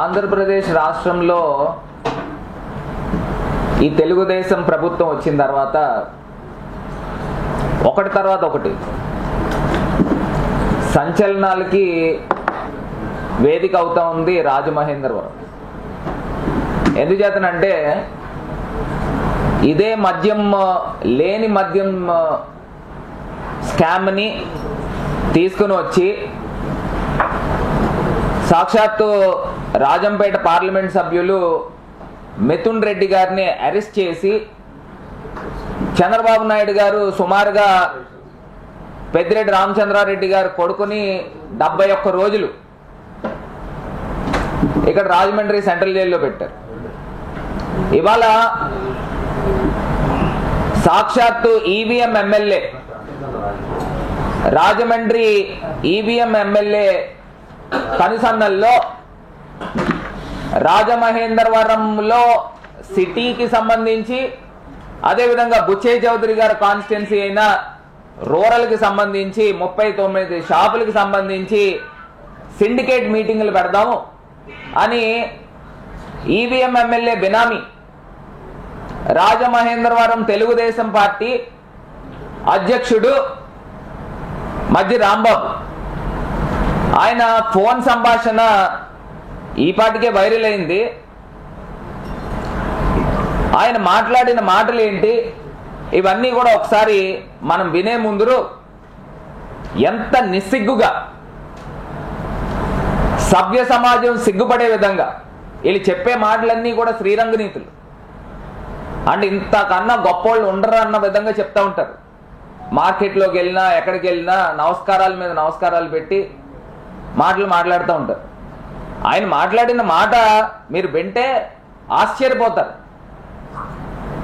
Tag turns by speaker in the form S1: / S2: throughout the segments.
S1: ఆంధ్రప్రదేశ్ రాష్ట్రంలో ఈ తెలుగుదేశం ప్రభుత్వం వచ్చిన తర్వాత ఒకటి తర్వాత ఒకటి సంచలనాలకి వేదిక అవుతా ఉంది రాజమహేంద్రవరం. ఎందుచేతనంటే ఇదే మద్యం లేని మద్యం స్కామ్ని తీసుకుని వచ్చి సాక్షాత్తు రాజంపేట పార్లమెంట్ సభ్యులు మిథున్ రెడ్డి గారిని అరెస్ట్ చేసి చంద్రబాబు నాయుడు గారు సుమారుగా పెద్దిరెడ్డి రామచంద్రారెడ్డి గారు కొడుకుని 71 రోజులు ఇక్కడ రాజమండ్రి సెంట్రల్ జైల్లో పెట్టారు. ఇవాళ సాక్షాత్తు EVM MLA Rajahmundry EVM MLA కనుసన్నల్లో రాజమహేంద్రవరంలో సిటీకి సంబంధించి అదేవిధంగా బుచ్చయ్య చౌదరి గారి కాన్స్టిట్యున్సీ అయిన రూరల్కి సంబంధించి 39 షాపులకు సంబంధించి సిండికేట్ మీటింగులు పెడదాము అని ఈవీఎం ఎమ్మెల్యే బినామీ రాజమహేంద్రవరం తెలుగుదేశం పార్టీ అధ్యక్షుడు మధ్య రాంబాబు ఆయన ఫోన్ సంభాషణ ఈ పాటికే వైరల్ అయింది. ఆయన మాట్లాడిన మాటలు ఏంటి ఇవన్నీ కూడా ఒకసారి మనం వినే ముందు ఎంత నిస్సిగ్గుగా సభ్య సమాజం సిగ్గుపడే విధంగా వీళ్ళు చెప్పే మాటలన్నీ కూడా శ్రీరంగ నీతులు అంటే ఇంతకన్నా గొప్పోళ్ళు ఉండరు అన్న విధంగా చెప్తా ఉంటారు. మార్కెట్లోకి వెళ్ళినా ఎక్కడికి వెళ్ళినా నమస్కారాల మీద నమస్కారాలు పెట్టి మాట్లాడుతూ ఉంటారు. ఆయన మాట్లాడిన మాట మీరు వింటే ఆశ్చర్యపోతారు.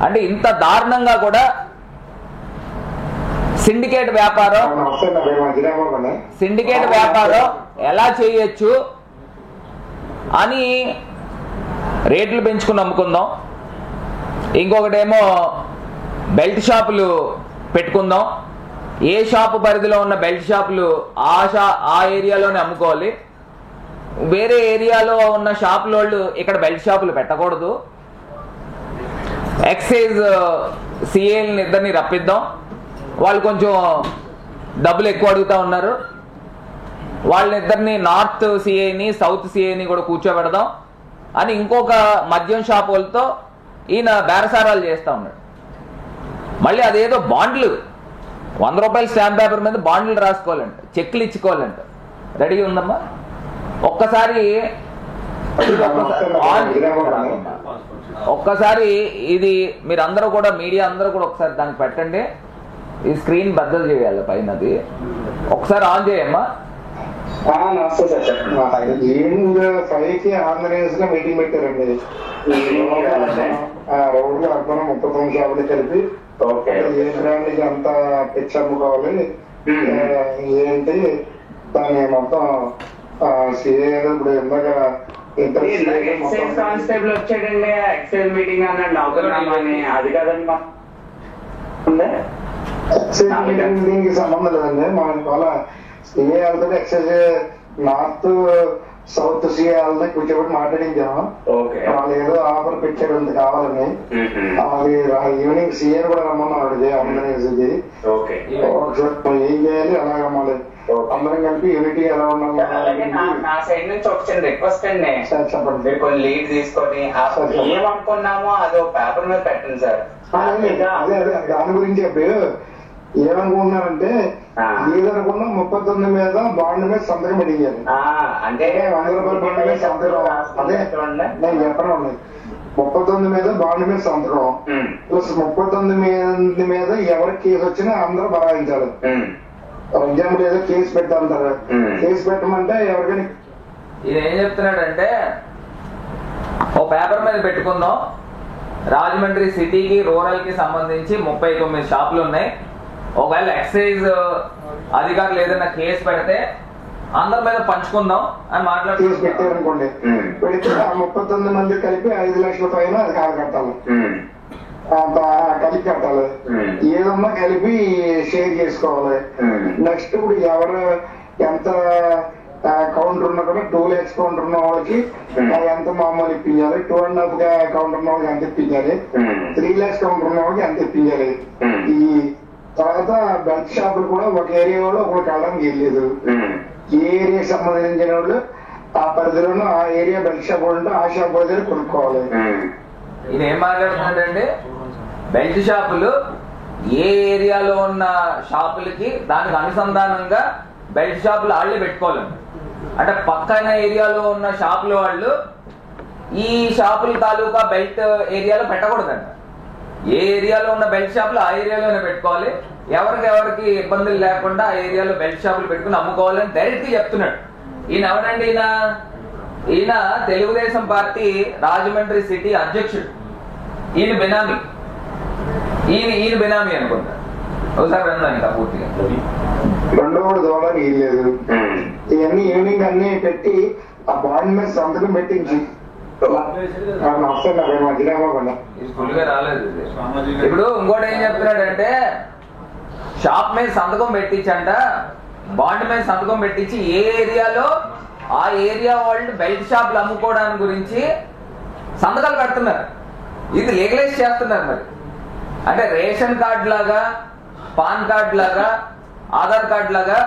S1: అంటే ఇంత దారుణంగా కూడా సిండికేట్ వ్యాపారం ఎలా చేయొచ్చు అని రేట్లు పెంచుకుని అమ్ముకుందాం, ఇంకొకటేమో బెల్ట్ షాపులు పెట్టుకుందాం, ఏ షాపు పరిధిలో ఉన్న బెల్ట్ షాపులు ఆ ఏరియాలోనే అమ్ముకోవాలి, వేరే ఏరియాలో ఉన్న షాపుల వాళ్ళు ఇక్కడ బెల్ట్ షాపులు పెట్టకూడదు, ఎక్సైజ్ సిఏని ఇద్దరిని రప్పిద్దాం, వాళ్ళు కొంచెం డబ్బులు ఎక్కువ అడుగుతూ ఉన్నారు, వాళ్ళిద్దరిని నార్త్ సిఐని సౌత్ సిఐని కూడా కూర్చోబెడదాం అని ఇంకొక మద్యం షాప్ వాళ్ళతో ఈయన బేరసారాలు చేస్తూ ఉన్నాడు. మళ్ళీ అదేదో బాండ్లు 100 రూపాయల స్టాంప్ పేపర్ మీద బాండ్లు రాసుకోవాలంట, చెక్లు ఇచ్చుకోవాలంట. రెడీ ఉందమ్మా? ఒక్కసారి ఇది మీరందరూ కూడా మీడియా అందరూ కూడా ఒకసారి దానికి పెట్టండి. ఈ స్క్రీన్ బద్దలు చేయాలి పైనది, ఒకసారి ఆన్ చేయమ్మా.
S2: నమస్తే సార్. ఈవినింగ్ 5కి ఆంధ్రప్రదేశ్ గా మీటింగ్ పెట్టారండి. రోడ్లు అర్బన్ 39 షాపులు కలిపి ఏ బ్రాండ్ అంత పిచ్చి అమ్ముకోవాలి ఏంటి దాన్ని మొత్తం సిఏ ఇప్పుడు ఇందాక
S3: ఎక్సైజ్ కానిస్టేబుల్ వచ్చాడండి. ఎక్సైజ్ మీటింగ్ అన్నాడు నౌకర్నామాని, అది కదండి
S2: ఎక్సైజ్ మీటింగ్ దీనికి సంబంధం లేదండి. మా వాళ్ళ సిఏ వాళ్ళతో ఎక్సైజ్ నార్త్ సౌత్ సిఏ వాళ్ళతో కూర్చోబెట్టి మాట్లాడించాము. వాళ్ళు ఏదో ఆఫర్ పెట్టారు అంత కావాలని. అది ఈవినింగ్ సిఏ కూడా రమ్మన్నాడు ఆంధ్రప్రదేశ్కి. ఏం చేయాలి అలాగే మళ్ళీ అందరం కలిపి యూనిటీ ఎలా ఉండాలి.
S3: నా సైడ్ నుంచి ఒక రిక్వెస్ట్ అండి, చెప్పండి. కొన్ని లీడ్ తీసుకొని ఏమనుకున్నామో అది ఒక పేపర్ మీద పెట్టండి సార్.
S2: అదే దాని గురించి చెప్పి ఏమనుకుంటున్నారంటే ఏదనుకున్నా 39 మీద బాండ్ మీద సంతకం పెట్టించారు.
S3: అంటే
S2: 100 రూపాయల బాండ్ మీద సంతకం. అదే నేను చెప్పను, 39 మీద బాండ్ మీద సంతకం ప్లస్ 39 మీద ఎవరికి కేసు వచ్చినా అందరూ బరాయించాలి. ఫర్ ఎగ్జాంపుల్ ఏదో కేసు పెట్టాలంటారు, కేసు పెట్టమంటే ఎవరికైనా
S1: ఇదేం చెప్తున్నాడంటే ఓ పేపర్ మీద పెట్టుకుందాం, రాజమండ్రి సిటీకి రూరల్ కి సంబంధించి 39 షాపులు ఉన్నాయి, ఒకవేళ ఎక్సైజ్ అధికారులు ఏదైనా కేసు పెడితే అందరి మీద పంచుకుందాం అని మాట్లాడుతూ
S2: కేసు పెట్టారనుకోండి, పెడితే ఆ 39 మంది కలిపి 5 లక్షల పైన అది కాదు కట్టాలి, కలిపి కట్టాలి. ఏదన్నా కలిపి షేర్ చేసుకోవాలి. నెక్స్ట్ ఇప్పుడు ఎవరు ఎంత కౌంటర్ ఉన్న కూడా 2 lakhs కౌంటర్ ఉన్న వాళ్ళకి ఎంత మామూలు ఇప్పించాలి, 2.5 కౌంటర్ ఉన్న వాళ్ళకి ఎంత ఇప్పించాలి, 3 lakhs కౌంటర్ ఉన్న వాళ్ళకి ఎంత ఇప్పించాలి. ఈ తర్వాత బెల్ట్ షాపులు కూడా ఒక ఏరియాలో ఒకటి వెళ్ళడానికి వెళ్ళలేదు. ఏ ఏరియాకి సంబంధించిన వాళ్ళు ఆ పరిధిలోనూ ఆ ఏరియా బెల్ట్ షాప్ ఉంటే ఆ షాప్ దగ్గర కొనుక్కోవాలి.
S1: ఇది ఏం మాట్లాడుతున్నాడంటే బెల్ట్ షాపులు ఏ ఏరియాలో ఉన్న షాపులకి దానికి అనుసంధానంగా బెల్ట్ షాపులు వాళ్ళే పెట్టుకోవాలండి. అంటే పక్కన ఏరియాలో ఉన్న షాపుల వాళ్ళు ఈ షాపుల తాలూకా బెల్ట్ ఏరియాలో పెట్టకూడదంట. ఏ ఏరియాలో ఉన్న బెల్ట్ షాపులు ఆ ఏరియాలోనే పెట్టుకోవాలి. ఎవరికి ఇబ్బందులు లేకుండా ఆ ఏరియాలో బెల్ట్ షాపులు పెట్టుకుని అమ్ముకోవాలని డైరెక్ట్ గా చెప్తున్నాడు. ఈయన ఎవరండి? ఈయన తెలుగుదేశం పార్టీ రాజమండ్రి సిటీ అధ్యక్షుడు. ఈయన బినామీ అనుకుంటా. ఒకసారి వెళ్దాం ఇంకా పూర్తిగా.
S2: రెండో దూరం ఇవ్వలేదు. ఇవన్నీ ఈవినింగ్ అన్ని పెట్టి ఆ బాండ్ మీద సంతకం పెట్టించి
S1: ఫుల్గా రాలేదు. ఇప్పుడు ఇంకోటి ఏం చెప్తున్నాడంటే షాప్ మీద సంతకం పెట్టించంట, బాండ్ మీద సంతకం పెట్టించి ఏ ఏరియాలో ఆ ఏరియా వాళ్ళు బెల్ట్ షాపులు అమ్ముకోవడానికి గురించి సంతకాలు పెడుతున్నారు. ఇది లీగలైజ్ చేస్తున్నారు. మరి అంటే రేషన్ కార్డు లాగా, పాన్ కార్డు లాగా, ఆధార్ కార్డు లాగా,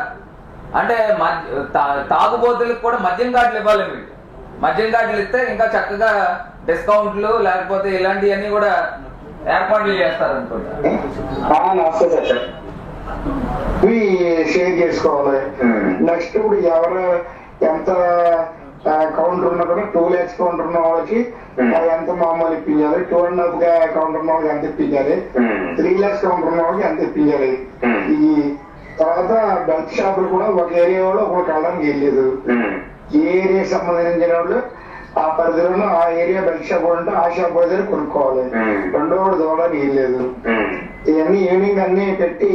S1: అంటే తాగుబోతులకు కూడా మద్యం కార్డులు ఇవ్వాలి. మీరు మద్యం కార్డులు ఇస్తే ఇంకా చక్కగా డిస్కౌంట్లు లేకపోతే ఇలాంటివన్నీ కూడా ఏర్పాట్లు చేస్తారు అనుకుంటా.
S2: షేర్ చేసుకోవాలి. నెక్స్ట్ ఇప్పుడు ఎవరు ఎంత కౌంటర్ ఉన్నా కూడా 2 lakhs కౌంటర్ ఉన్న వాళ్ళకి ఎంత మామూలు ఇప్పించాలి, 2.5 కౌంటర్ ఉన్న వాళ్ళకి ఎంత ఇప్పించాలి, 3 lakhs కౌంటర్ ఉన్న వాళ్ళకి ఎంత ఇప్పించాలి. ఈ తర్వాత బెల్ట్ షాపులు కూడా ఒక ఏరియాలో ఒకటి వెళ్ళడానికి వెళ్ళలేదు. ఏ ఏరియాకి సంబంధించిన వాళ్ళు ఆ పరిధిలోనూ ఆ ఏరియా బెల్ట్ షాప్ ఉంటే ఆ షాప్ దగ్గర కొనుక్కోవాలి. రెండో దూరానికి వెళ్ళలేదు. ఇవన్నీ ఈవినింగ్ అన్ని పెట్టి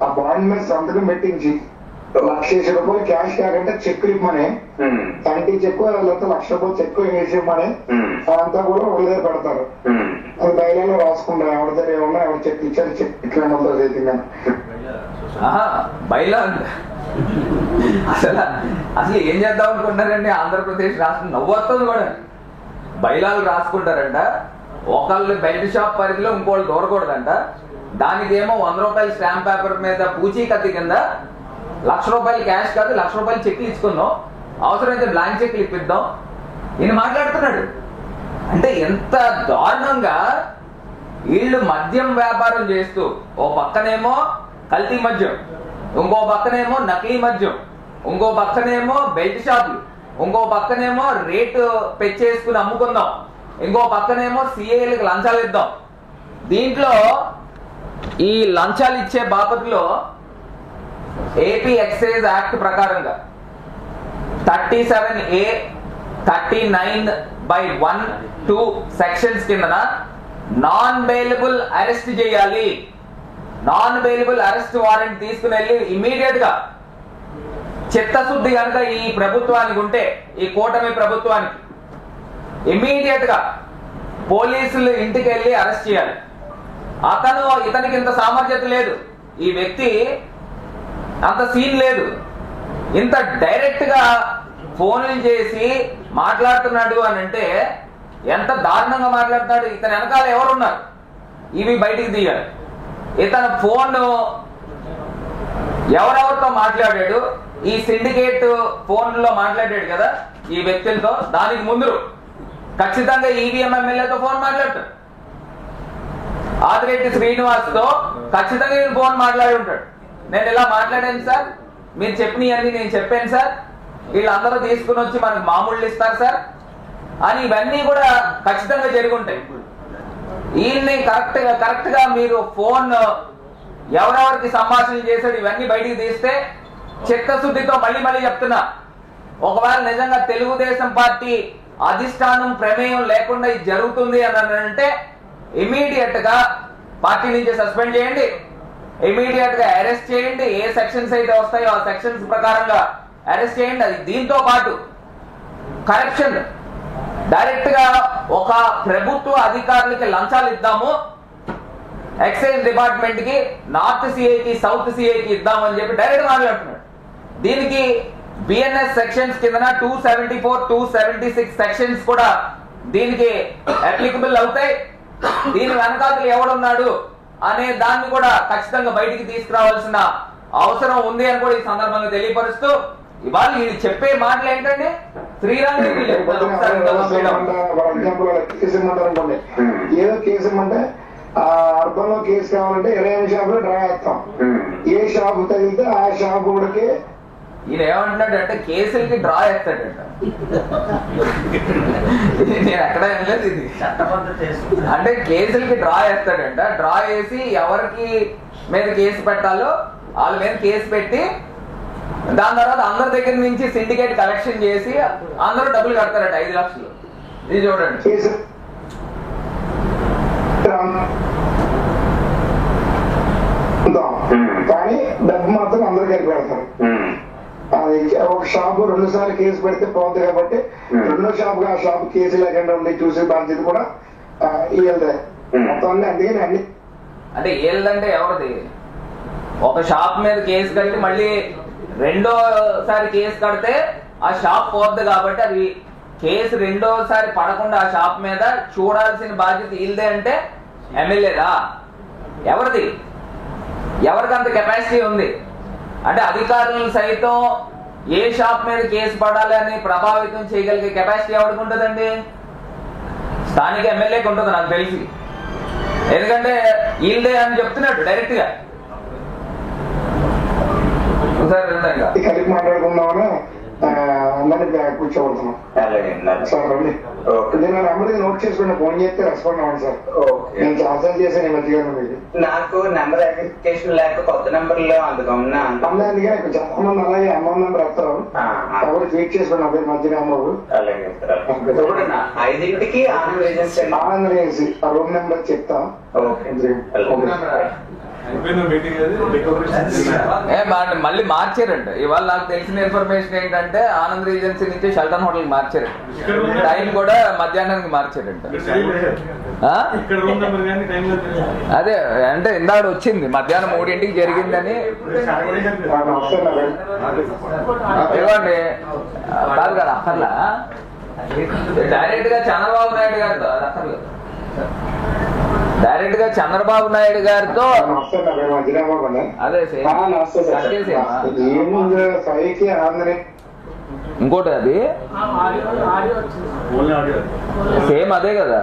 S2: ఆ బాండ్ మీద సంతకం పెట్టించి 1,00,000 రూపాయలు క్యాష్ కాకుండా చెక్ ఇవ్వమని, యాంటీ చెక్ లేకపోతే 1,00,000 రూపాయలు చెక్ వేసి ఇవ్వమని అదంతా కూడా ఒక దగ్గర పెడతారు. అది బయలులో రాసుకుంటారు. ఎవరి దగ్గర ఏమన్నా ఎవరు చెక్ ఇచ్చారు, చెక్ ఇట్లా చేసిందని
S1: బయలా అసలు ఏం చేద్దాం అనుకుంటారండి? ఆంధ్రప్రదేశ్ రాష్ట్రం నవ్వుతుంది కూడా. బయలాలు రాసుకుంటారంట, ఒకళ్ళు బెల్ట్ షాప్ పరిధిలో ఇంకోళ్ళు దూరకూడదంట. దానికేమో 100 రూపాయలు స్టాంప్ పేపర్ మీద పూచీకత్తి కింద 1,00,000 రూపాయలు క్యాష్ కాదు 1,00,000 రూపాయలు చెక్లు ఇచ్చుకుందాం, అవసరమైతే బ్లాంక్ చెక్లు ఇప్పిద్దాం. ఈయన మాట్లాడుతున్నాడు. అంటే ఎంత దారుణంగా వీళ్ళు మద్యం వ్యాపారం చేస్తూ ఓ పక్కనేమో కల్తీ మద్యం, ఇంకో పక్కనేమో నకిలీ మద్యం, ఇంకో పక్కనేమో బెల్ట్ షాపులు, ఇంకో పక్కనేమో రేటు పెంచేసుకుని అమ్ముకుందాం, ఇంకో పక్కనేమో సిఐలకు లంచాలు ఇద్దాం. దీంట్లో ఈ లంచాలు ఇచ్చే బాపతిలో ఏపీ ఎక్సైజ్ యాక్ట్ ప్రకారంగా 37A 39/1-2 సెక్షన్స్ కిందన నాన్ బెయిలబుల్ అరెస్ట్ చేయాలి. నాన్ బెయిలబుల్ అరెస్ట్ వారెంట్ తీసుకుని వెళ్ళి ఇమీడియట్ గా చిత్తశుద్ధి కనుక ఈ ప్రభుత్వానికి ఉంటే, ఈ కూటమి ప్రభుత్వానికి ఇమీడియట్ గా పోలీసులు ఇంటికి వెళ్ళి అరెస్ట్ చేయాలి. ఇతనికి ఇంత సామర్థ్యత లేదు, ఈ వ్యక్తి అంత సీన్ లేదు, ఇంత డైరెక్ట్ గా ఫోన్లు చేసి మాట్లాడుతున్నాడు అని అంటే ఎంత దారుణంగా మాట్లాడుతున్నాడు. ఇతని వెనకాల ఎవరున్నారు ఇవి బయటికి తీయాలి. ఇతను ఫోన్ ఎవరెవరితో మాట్లాడాడు, ఈ సిండికేట్ ఫోన్ లో మాట్లాడాడు కదా ఈ వ్యక్తులతో, దానికి ముందు ఖచ్చితంగా ఈవీఎం ఎమ్మెల్యేతో ఫోన్ మాట్లాడతాడు. ఆదిరెడ్డి శ్రీనివాస్ తో ఖచ్చితంగా నేను ఫోన్ మాట్లాడి ఉంటాడు. నేను ఇలా మాట్లాడాను సార్, మీరు చెప్పినవన్నీ నేను చెప్పాను సార్, వీళ్ళందరూ తీసుకుని వచ్చి మనకు మామూళ్ళు ఇస్తారు సార్ అని ఇవన్నీ కూడా ఖచ్చితంగా జరిగి ఉంటాయి. వీళ్ళని కరెక్ట్ గా మీరు ఫోన్ ఎవరెవరికి సంభాషణ చేశాడు ఇవన్నీ బయటికి తీస్తే చిత్తశుద్ధితో మళ్ళీ చెప్తున్నా, ఒకవేళ నిజంగా తెలుగుదేశం పార్టీ అధిష్టానం ప్రమేయం లేకుండా ఇది జరుగుతుంది అని అంటే ఇమీడియట్ గా పార్టీ నుంచి సస్పెండ్ చేయండి, ఇమీడియట్ గా అరెస్ట్ చేయండి. ఏ సెక్షన్స్ అయితే వస్తాయో ఆ సెక్షన్స్ ప్రకారంగా అరెస్ట్ చేయండి. అది దీంతో పాటు కరప్షన్ డైరెక్ట్ గా ఒక ప్రభుత్వ అధికారులకి లంచాలు ఇద్దాము, ఎక్సైజ్ డిపార్ట్మెంట్ కి నార్త్ సిఐకి సౌత్ సిఐకి ఇద్దామని చెప్పి డైరెక్ట్ మాట్లాడుతున్నాడు. దీనికి బిఎన్ఎస్ సెక్షన్స్ కింద 274, 276 సెక్షన్స్ కూడా దీనికి అప్లికబుల్ అవుతాయి. దీని వెనకాతలు ఎవడున్నాడు అనే దాన్ని కూడా ఖచ్చితంగా బయటికి తీసుకురావాల్సిన అవసరం ఉంది అని కూడా ఈ సందర్భంగా తెలియపరుస్తూ, ఇవాళ వీళ్ళు చెప్పే మాటలు ఏంటంటే శ్రీరామ్
S2: ఏదో కేసు ఇమ్మంటే ఆ అర్థంలో కేసు కావాలంటే 25 షాపులో డ్రా చేస్తాం. ఏ షాపు తగిలితే ఆ షాపు కూడా
S1: ఈయన ఏమంటున్నాడు అంటే కేసులకి డ్రా వేస్తాడంట. నేను ఎక్కడ వినలేదు ఇది. అంటే కేసులకి డ్రా వేస్తాడంట. డ్రా వేసి ఎవరికి మీద కేసు పెట్టాలో వాళ్ళ మీద కేసు పెట్టి దాని తర్వాత అందరి దగ్గర నుంచి సిండికేట్ కలెక్షన్ చేసి అందరూ డబ్బులు కడతారట 5 లక్షలు. ఇది చూడండి.
S2: కానీ డబ్బు మాత్రం అందరు కలిపి పెడతారు. అది ఒక షాపు 2 సార్లు కేసు పెడితే పోతుంది కాబట్టి 2వ షాపు ఆ షాపు కేసు లేకుండా ఉండి చూసే బాధ్యత కూడా వీళ్ళదే మొత్తం. అందుకని అన్ని
S1: అంటే వీళ్ళంటే ఎవరిది? ఒక షాప్ మీద కేసు కట్టి మళ్ళీ 2వసారి కేసు కడితే ఆ షాప్ పోద్ది కాబట్టి అది కేసు 2వసారి పడకుండా ఆ షాప్ మీద చూడాల్సిన బాధ్యత వీళ్ళదే. అంటే ఎమ్మెల్యేదా? ఎవరిది? ఎవరికి అంత కెపాసిటీ ఉంది? అంటే అధికారులను సైతం ఏ షాప్ మీద కేసు పడాలి అని ప్రభావితం చేయగలిగే కెపాసిటీ ఎవరికి ఉంటుందండి? స్థానిక ఎమ్మెల్యేకి ఉంటుంది నాకు తెలిసి. ఎందుకంటే వీళ్ళే అని చెప్తున్నాడు డైరెక్ట్ గా.
S2: కలిపి మాట్లాడుకుందామని అందరికి కూర్చోబడుతున్నాం సార్. రండి, నేను నెంబర్ నోట్ చేసుకుని ఫోన్ చేస్తే రెస్పాండ్ అవ్వండి సార్. నేను చార్జర్ చేశాను ఈ మధ్యకాలం. మీకు
S3: నాకు నెంబర్ ఐడెంటిఫికేషన్ లేక కొత్త నెంబర్ లో అందుకన్నా
S2: అందుకే చాలా మంది అలాగే అమౌంట్ నెంబర్ వస్తారు. ఎవరు ట్వీట్ చేసుకుని అబ్బాయి మధ్య అమ్మవు
S3: 5ంటికి
S2: ఆనందం వేసి ఆ రూమ్ నెంబర్ చెప్తా.
S1: మళ్ళీ మార్చారంట. ఇవాళ నాకు తెలిసిన ఇన్ఫర్మేషన్ ఏంటంటే ఆనంద్ రీజెన్సీ నుంచి షెల్టన్ హోటల్ మార్చారంట. టైం కూడా మధ్యాహ్నానికి మార్చారంట. అదే అంటే ఇందాక వచ్చింది మధ్యాహ్నం 3ంటికి జరిగిందని. ఇవ్వండి కాదు కదా అక్కర్లా, డైరెక్ట్ గా చంద్రబాబు నాయుడు గారితో అక్కర్లేదు, డైరెక్ట్ గా చంద్రబాబు నాయుడు గారితో. అదే ఇంకోటి అది సేమ్ అదే కదా.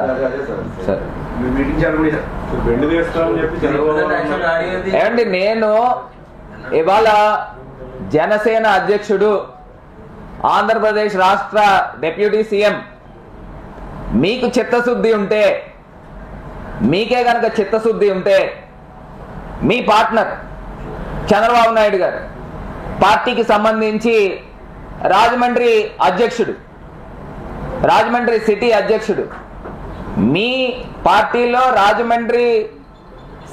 S1: ఏమండి నేను ఇవాళ జనసేన అధ్యక్షుడు, ఆంధ్రప్రదేశ్ రాష్ట్ర డిప్యూటీ సీఎం, మీకు చిత్తశుద్ధి ఉంటే, మీకే గనక చిత్తశుద్ధి ఉంటే మీ పార్ట్నర్ చంద్రబాబు నాయుడు గారు పార్టీకి సంబంధించి రాజమండ్రి అధ్యక్షుడు, రాజమండ్రి సిటీ అధ్యక్షుడు, మీ పార్టీలో రాజమండ్రి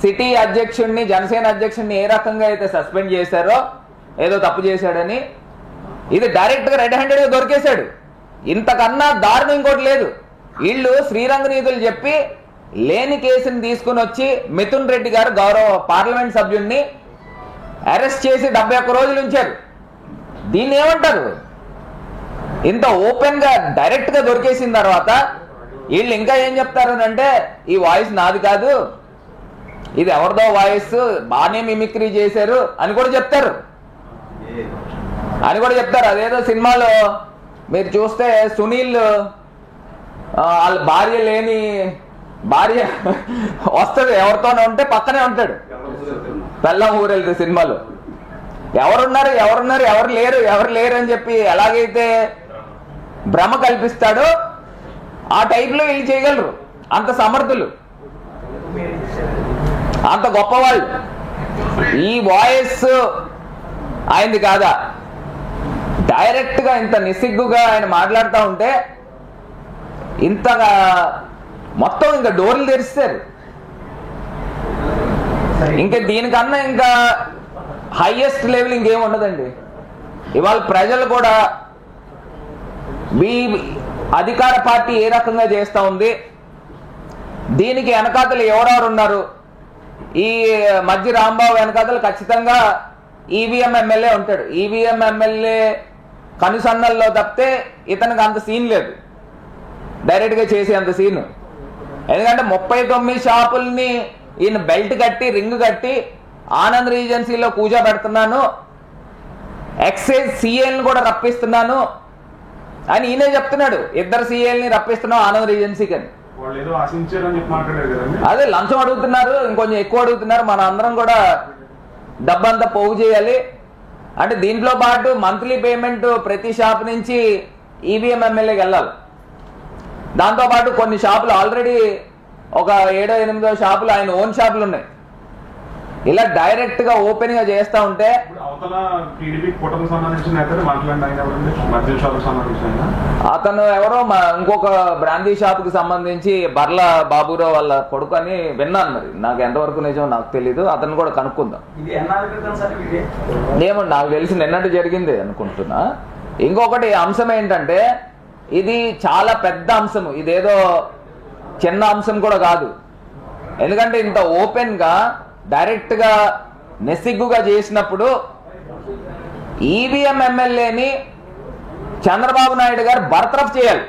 S1: సిటీ అధ్యక్షుడిని, జనసేన అధ్యక్షుడిని ఏ రకంగా అయితే సస్పెండ్ చేశారో, ఏదో తప్పు చేశాడని, ఇది డైరెక్ట్ గా రెడ్ హ్యాండెడ్ గా దొరికేశాడు. ఇంతకన్నా దారుణం ఇంకోటి లేదు. వీళ్ళు శ్రీరంగ నీతులు చెప్పి లేని కేసుని తీసుకుని వచ్చి మిథున్ రెడ్డి గారు గౌరవ పార్లమెంట్ సభ్యుడిని అరెస్ట్ చేసి 71 రోజులు ఉంచారు. దీన్ని ఏమంటారు? ఇంత ఓపెన్ గా డైరెక్ట్ గా దొరికేసిన తర్వాత వీళ్ళు ఇంకా ఏం చెప్తారు అంటే ఈ వాయిస్ నాది కాదు, ఇది ఎవరిదో వాయిస్, బాగానే మిమిక్రీ చేశారు అని కూడా చెప్తారు. అదేదో సినిమాలో మీరు చూస్తే సునీల్ వాళ్ళ భార్య వస్తుంది, ఎవరితోనే ఉంటే పక్కనే ఉంటాడు. పెళ్ళం ఊరెళ్తే సినిమాలో ఎవరున్నారు ఎవరు లేరు అని చెప్పి ఎలాగైతే భ్రమ కల్పిస్తాడో ఆ టైప్లో వీళ్ళు చేయగలరు. అంత సమర్థులు, అంత గొప్పవాళ్ళు. ఈ వాయిస్ ఆయనది కాదా? డైరెక్ట్ గా ఇంత నిస్సిగ్గుగా ఆయన మాట్లాడుతూ ఉంటే ఇంతగా మొత్తం ఇంకా డోర్లు తెరిస్తారు. ఇంకా దీనికన్నా ఇంకా హైయెస్ట్ లెవెల్ ఇంకేం ఉండదండి. ఇవాళ ప్రజలు కూడా అధికార పార్టీ ఏ రకంగా చేస్తూ ఉంది, దీనికి వెనకాతలు ఎవరెవరు ఉన్నారు, ఈ మధ్య రాంబాబు వెనకాతలు ఖచ్చితంగా ఈవీఎం ఎమ్మెల్యే ఉంటాడు. ఈవీఎం ఎమ్మెల్యే కనుసన్నల్లో తప్పితే ఇతనికి అంత సీన్ లేదు డైరెక్ట్గా చేసే అంత సీన్. ఎందుకంటే 39 షాపుల్ని ఈయన బెల్ట్ కట్టి రింగ్ కట్టి ఆనంద్ రీజెన్సీలో కూర్చోబెడుతున్నాను, ఎక్సైజ్ సీఏల్ని కూడా రప్పిస్తున్నాను అని ఈయనే చెప్తున్నాడు. 2 సీఏల్ని రప్పిస్తున్నాం ఆనంద్ రీజెన్సీకి అని. అదే లంచం అడుగుతున్నారు, ఇంకొంచెం ఎక్కువ అడుగుతున్నారు. మన అందరం కూడా డబ్బంతా పోగు చేయాలి అంటే దీంట్లో పాటు మంత్లీ పేమెంట్ ప్రతి షాప్ నుంచి ఈవీఎం ఎమ్మెల్యేకి వెళ్ళాలి. దాంతోపాటు కొన్ని షాపులు ఆల్రెడీ ఒక 7-8 షాపులు ఆయన ఓన్ షాపులు ఉన్నాయి. ఇలా డైరెక్ట్ గా ఓపెన్ గా చేస్తా ఉంటే అతను ఎవరో ఇంకొక బ్రాందీ షాప్ కి సంబంధించి బర్ల బాబురావు వాళ్ళ కొడుకు అని విన్నాను. మరి నాకు ఎంతవరకు నిజం నాకు తెలీదు, అతను కూడా కనుక్కుందాం. ఏమో నాకు తెలిసి నిన్నటి జరిగింది అనుకుంటున్నా. ఇంకొకటి అంశం ఏంటంటే ఇది చాలా పెద్ద అంశం, ఇదేదో చిన్న అంశం కూడా కాదు. ఎందుకంటే ఇంత ఓపెన్ గా డైరెక్ట్ గా నెసిగ్గుగా చేసినప్పుడు ఈవీఎం ఎమ్మెల్యేని చంద్రబాబు నాయుడు గారు బర్తరఫ్ చేయాలి.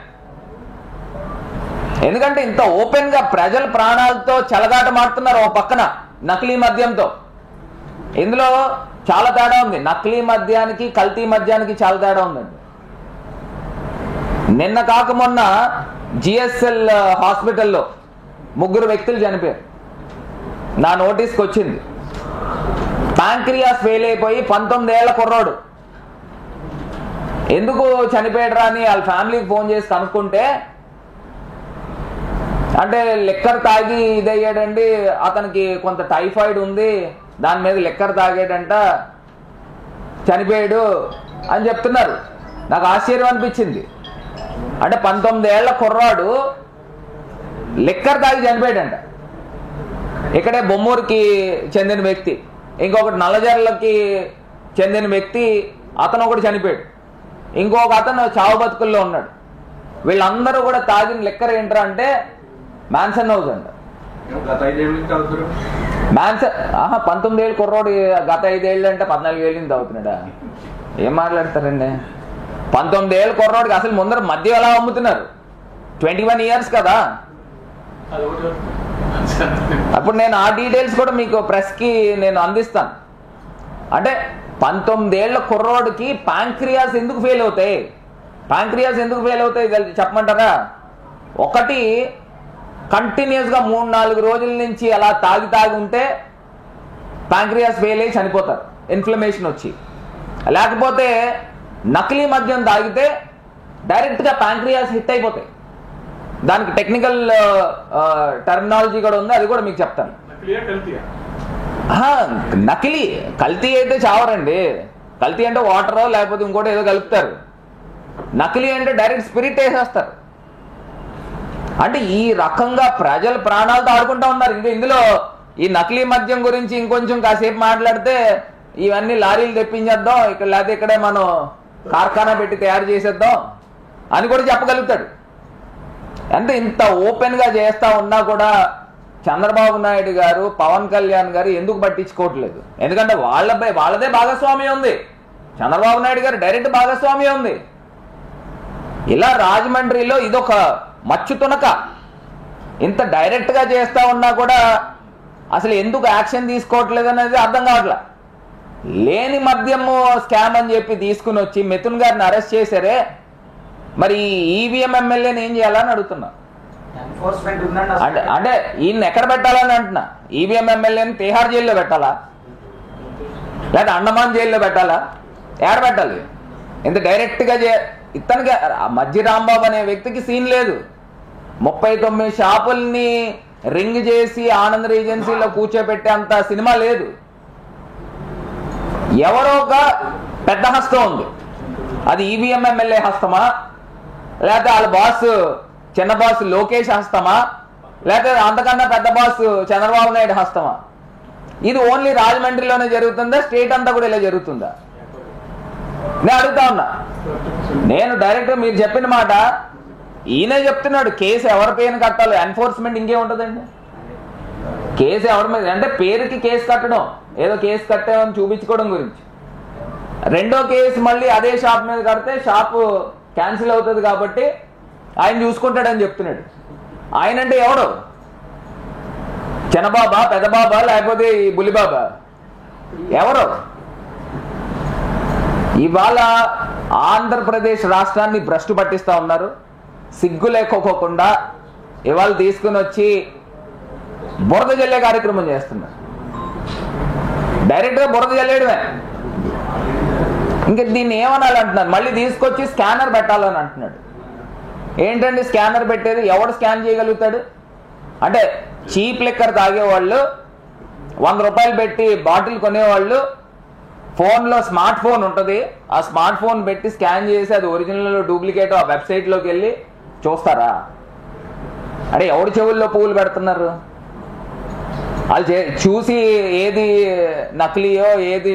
S1: ఎందుకంటే ఇంత ఓపెన్ గా ప్రజల ప్రాణాలతో చెలగాట మారుతున్నారు ఓ పక్కన నకిలీ మద్యంతో. ఇందులో చాలా తేడా ఉంది, నకిలీ మద్యానికి కల్తీ మద్యానికి చాలా తేడా ఉందండి. నిన్న కాక మొన్న జిఎస్ఎల్ హాస్పిటల్లో 3 వ్యక్తులు చనిపోయారు. నా నోటీస్కి వచ్చింది. ప్యాంక్రియాస్ ఫెయిల్ అయిపోయి 19 ఏళ్ల కుర్రోడు ఎందుకు చనిపోయాడరా అని వాళ్ళ ఫ్యామిలీకి ఫోన్ చేసి కనుక్కుంటే అంటే లిక్కర్ తాగి ఇదయ్యాడండి, అతనికి కొంత టైఫాయిడ్ ఉంది, దాని మీద లిక్కర్ తాగాడంట, చనిపోయాడు అని చెప్తున్నారు. నాకు ఆశ్చర్యం అనిపించింది. అంటే 19 ఏళ్ల కుర్రాడు లిక్కర్ తాగి చనిపోయాడంట. ఇక్కడే బొమ్మూరుకి చెందిన వ్యక్తి, ఇంకొకటి నల్లజర్లకి చెందిన వ్యక్తి, అతను ఒకటి చనిపోయాడు, ఇంకొక అతను చావు బతుకుల్లో ఉన్నాడు. వీళ్ళందరూ కూడా తాగిన లిక్కర్ ఏంట్రా అంటే మ్యాన్సన్ హౌస్ అంట. 19 ఏళ్ళు కుర్రోడు గత 5 ఏళ్ళు అంటే 14 ఏళ్ళ నుంచి తాగుతున్నాడా? ఏం మాట్లాడతారండి? 19 ఏళ్ళ కుర్రోడికి అసలు ముందర మద్యం ఎలా అమ్ముతున్నారు? 21 ఇయర్స్ కదా. అప్పుడు నేను ఆ డీటెయిల్స్ కూడా మీకు ప్రెస్ కి నేను అందిస్తాను. అంటే 19 ఏళ్ల కుర్రోడికి ప్యాంక్రియాస్ ఎందుకు ఫెయిల్ అవుతాయి? ప్యాంక్రియాస్ ఎందుకు ఫెయిల్ అవుతాయి చెప్పమంటారా? ఒకటి, కంటిన్యూస్ గా 3-4 రోజుల నుంచి అలా తాగి ఉంటే ప్యాంక్రియాస్ ఫెయిల్ అయ్యి చనిపోతారు, ఇన్ఫ్లమేషన్ వచ్చి. లేకపోతే నకిలీ మద్యం తాగితే డైరెక్ట్ గా ప్యాంక్రియాస్ హిట్ అయిపోతాయి. దానికి టెక్నికల్ టర్మినాలజీ కూడా ఉంది, అది కూడా మీకు చెప్తాను. నకిలీ, కల్తీ అయితే చావరండి. కల్తీ అంటే వాటర్ లేకపోతే ఇంకోటి ఏదో కలుపుతారు. నకిలీ అంటే డైరెక్ట్ స్పిరిట్ వేసేస్తారు. అంటే ఈ రకంగా ప్రజల ప్రాణాలతో ఆడుకుంటా ఉన్నారు. ఇందులో ఈ నకిలీ మద్యం గురించి ఇంకొంచెం కాసేపు మాట్లాడితే ఇవన్నీ లారీలు తెప్పించేద్దాం, ఇక్కడ లేకపోతే ఇక్కడే మనం కార్ఖానా పెట్టి తయారు చేసేద్దాం అని కూడా చెప్పగలుగుతాడు. అంటే ఇంత ఓపెన్ గా చేస్తా ఉన్నా కూడా చంద్రబాబు నాయుడు గారు, పవన్ కళ్యాణ్ గారు ఎందుకు పట్టించుకోవట్లేదు? ఎందుకంటే వాళ్ళదే భాగస్వామ్యం ఉంది, చంద్రబాబు నాయుడు గారు డైరెక్ట్ భాగస్వామ్యం ఉంది. ఇలా రాజమండ్రిలో ఇదొక మచ్చు తునక. ఇంత డైరెక్ట్ గా చేస్తా ఉన్నా కూడా అసలు ఎందుకు యాక్షన్ తీసుకోవట్లేదు అనేది అర్థం కావట్లే. లేని మద్యము స్కామ్ అని చెప్పి తీసుకుని వచ్చి మిథున్ గారిని అరెస్ట్ చేశారే, మరి ఈవీఎం ఎమ్మెల్యేని ఏం చేయాలని అడుగుతున్నా. అంటే ఈయన ఎక్కడ పెట్టాలని అంటున్నా? ఈవీఎం ఎమ్మెల్యేని తిహార్ జైల్లో పెట్టాలా, లేదా అండమాన్ జైల్లో పెట్టాలా? ఎక్కడ పెట్టాలి? ఇంత డైరెక్ట్ గా ఇతనికి మధ్య రాంబాబు అనే వ్యక్తికి సీన్ లేదు. 39 షాపుల్ని రింగ్ చేసి ఆనంద్ రీజెన్సీలో కూర్చోబెట్టే అంత సినిమా లేదు. ఎవరో ఒక పెద్ద హస్తం ఉంది. అది ఈవీఎం ఎమ్మెల్యే హస్తమా, లేకపోతే వాళ్ళ బాస్ చిన్న బాస్ లోకేష్ హస్తమా, లేకపోతే అంతకన్నా పెద్ద బాస్ చంద్రబాబు నాయుడు హస్తమా? ఇది ఓన్లీ రాజమండ్రిలోనే జరుగుతుందా? స్టేట్ అంతా కూడా ఇలా జరుగుతుందా? నేను అడుగుతా ఉన్నా. నేను డైరెక్ట్ మీరు చెప్పిన మాట ఈయనే చెప్తున్నాడు. కేసు ఎవరి పేరుని కట్టాలి? ఎన్ఫోర్స్మెంట్ ఇంకేముంటుందండి? కేసు ఎవరి మీద అంటే పేరుకి కేసు కట్టడం, ఏదో కేసు కట్టామని చూపించుకోవడం గురించి. రెండో కేసు మళ్ళీ అదే షాప్ మీద కడితే షాపు క్యాన్సిల్ అవుతుంది కాబట్టి ఆయన చూసుకుంటాడని చెప్తున్నాడు. ఆయన అంటే ఎవడు? చిన్నబాబా, పెద్దబాబా, లేకపోతే ఈ బుల్లిబాబా? ఎవరు? ఇవాళ ఆంధ్రప్రదేశ్ రాష్ట్రాన్ని భ్రష్టు పట్టిస్తా ఉన్నారు. సిగ్గు లేకోకుండా ఇవాళ తీసుకుని వచ్చి బురద జల్లే కార్యక్రమం చేస్తున్నారు. డైరెక్ట్గా బురద జల్లేయడమే. ఇంకా దీన్ని ఏమనాలి అంటున్నారు. మళ్ళీ తీసుకొచ్చి స్కానర్ పెట్టాలని అంటున్నాడు. ఏంటండి స్కానర్ పెట్టేది? ఎవడు స్కాన్ చేయగలుగుతాడు? అంటే చీప్ లిక్కర్ తాగేవాళ్ళు, 100 రూపాయలు పెట్టి బాటిల్ కొనేవాళ్ళు ఫోన్లో స్మార్ట్ ఫోన్ ఉంటుంది, ఆ స్మార్ట్ ఫోన్ పెట్టి స్కాన్ చేసి అది ఒరిజినల్ డూప్లికేట్ ఆ వెబ్సైట్లోకి వెళ్ళి చూస్తారా? అంటే ఎవడి చెవుల్లో పువ్వులు పెడుతున్నారు? వాళ్ళు చూసి ఏది నకిలీయో ఏది